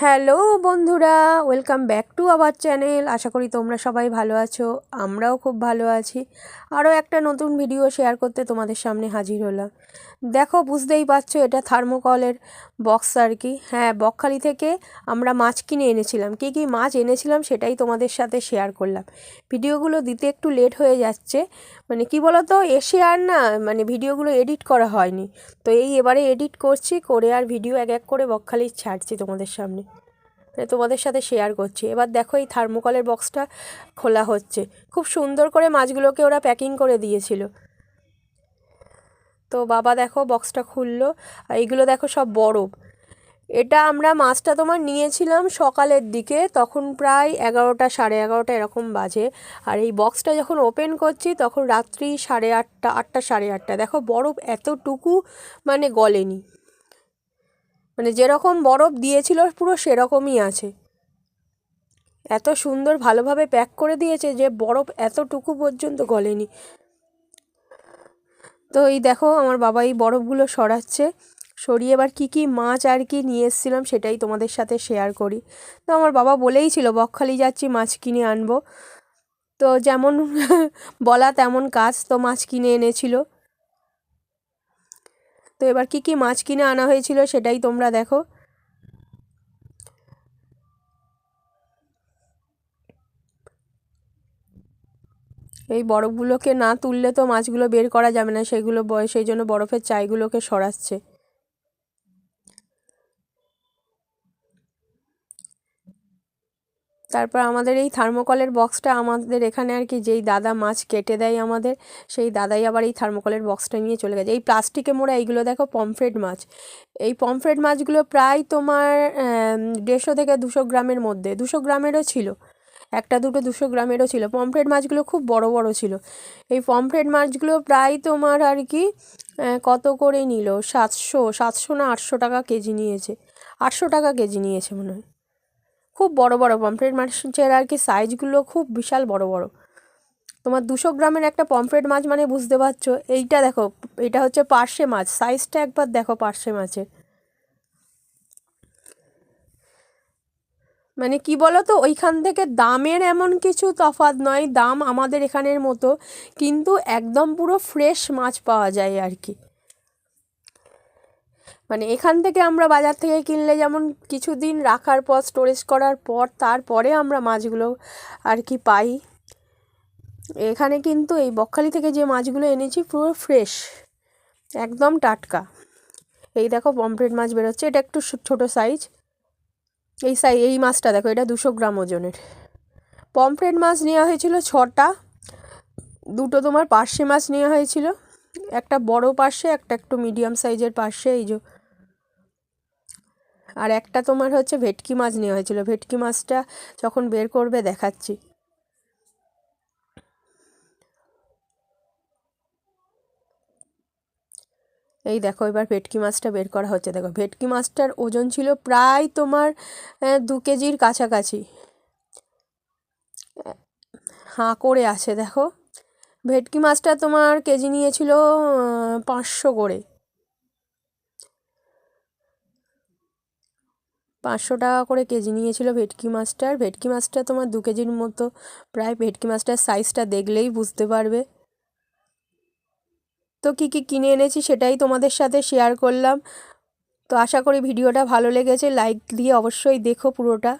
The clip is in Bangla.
হ্যালো বন্ধুরা, welcome back to our channel. আশা করি তোমরা সবাই ভালো আছো, আমরাও খুব ভালো আছি। আরও একটা নতুন ভিডিও শেয়ার করতে তোমাদের সামনে হাজির হলাম। দেখো, বুঝতেই পারছো এটা থার্মোকলের বক্স আর কি। হ্যাঁ, বকখালি থেকে আমরা মাছ কিনে এনেছিলাম। কী কী মাছ এনেছিলাম সেটাই তোমাদের সাথে শেয়ার করলাম। ভিডিওগুলো দিতে একটু লেট হয়ে যাচ্ছে, মানে কি বলো তো, এসে আর না মানে ভিডিওগুলো এডিট করা হয়নি। তো এবারে এডিট করছি, করে আর ভিডিও এক এক করে বকখালি ছাড়ছি তোমাদের সামনে, তোমাদের সাথে শেয়ার করছি। এবার দেখো, এই থার্মোকলের বক্সটা খোলা হচ্ছে। খুব সুন্দর করে মাছগুলোকে ওরা প্যাকিং করে দিয়েছিল। তো বাবা দেখো বক্সটা খুললো, আর এইগুলো দেখো সব বরফ। এটা আমরা মাছটা তোমার নিয়েছিলাম সকালের দিকে, তখন প্রায় 11টা সাড়ে 11টা এরকম বাজে। আর এই বক্সটা যখন ওপেন করছি তখন রাত্রি 8:30 8টা সাড়ে 8টা। দেখো বরফ এতটুকু মানে গলেনি, মানে যেরকম বরফ দিয়েছিল পুরো সেরকমই আছে। এত সুন্দর ভালোভাবে প্যাক করে দিয়েছে যে বরফ এতটুকু পর্যন্ত গলেনি। তো এই দেখো আমার বাবা এই বরফগুলো সরাচ্ছে, সরিয়ে এবার কী কী মাছ আর কি নিয়ে এসেছিলাম সেটাই তোমাদের সাথে শেয়ার করি। তো আমার বাবা বলেই ছিল বকখালি যাচ্ছি, মাছ কিনে আনবো। তো যেমন বলা তেমন কাজ, তো মাছ কিনে এনেছিল। তো এবার কী কী মাছ কিনে আনা হয়েছিল সেটাই তোমরা দেখো। এই বরফগুলোকে না তুললে তো মাছগুলো বের করা যাবে না, সেই জন্য বরফের চাইগুলোকে সরাচ্ছে। তারপর আমাদের এই থার্মোকলের বক্সটা আমাদের এখানে আর কি যেই দাদা মাছ কেটে দেয় আমাদের, সেই দাদাই আবার এই থার্মোকলের বক্সটা নিয়ে চলে গেছে। এই প্লাস্টিকে মোড়া এইগুলো দেখো পমফ্রেট মাছ। এই পমফ্রেট মাছগুলো প্রায় তোমার 150 থেকে 200 গ্রামের মধ্যে, 200 গ্রামেরও ছিল, একটা দুটো 200 গ্রামেরও ছিল। পমফ্রেট মাছগুলো খুব বড় বড় ছিল। এই পমফ্রেট মাছগুলো প্রায় তোমার আর কি কত করে নিল, 700 না 800 টাকা কেজি নিয়েছে। 800 টাকা কেজি নিয়েছে মনে হয়। খুব বড় বড় পমফ্রেট মাছের আর কি সাইজগুলো খুব বিশাল বড় বড়। তোমার 200 গ্রামের একটা পমফ্রেট মাছ মানে বুঝতে পারছো। এইটা দেখো, এটা হচ্ছে পার্শে মাছ, সাইজটা একবার দেখো পার্শে মাছের। মানে কি বলো তো, ওইখান থেকে দামের এমন কিছু তফাৎ নয়, দাম আমাদের এখানের মতো, কিন্তু একদম পুরো ফ্রেশ মাছ পাওয়া যায় আর কি। মানে এখান থেকে আমরা বাজার থেকে কিনলে যেমন কিছুদিন রাখার পর স্টোরেজ করার পর তারপরে আমরা মাছগুলো আর কি পাই, এখানে কিন্তু এই বকখালি থেকে যে মাছগুলো এনেছি পুরো ফ্রেশ, একদম টাটকা। এই দেখো পমফ্রেট মাছ বেরোচ্ছে, এটা একটু ছোটো সাইজ। এই মাছটা দেখো, এটা 200 গ্রাম ওজনের। পমফ্রেট মাছ নেওয়া হয়েছিল 6টা, দুটো তোমার পার্শে মাছ নেওয়া হয়েছিল, একটা বড় পার্শে, একটা একটু মিডিয়াম সাইজের পার্শে, এই যে। আর একটা তোমার হচ্ছে ভেটকি মাছ নেওয়া হয়েছিল। ভেটকি মাছটা যখন বের করবে দেখাচ্ছি। এই দেখো এবার ভেটকি মাছটা বের করা হচ্ছে। দেখো ভেটকি মাছটার ওজন ছিল প্রায় তোমার 2 কেজির কাছাকাছি, হাঁ করে আছে দেখো। ভেটকি মাছটা তোমার কেজি নিয়েছিল 500 করে, 500 টাকা করে কেজি নিয়েছিল ভেটকি মাছটার। ভেটকি মাছটা তোমার 2 কেজির মতো প্রায়। ভেটকি মাছটার সাইজটা দেখলেই বুঝতে পারবে। তো কী কী কিনে এনেছি সেটাই তোমাদের সাথে শেয়ার করলাম। তো আশা করি ভিডিওটা ভালো লেগেছে, লাইক দিয়ে অবশ্যই দেখো পুরোটা।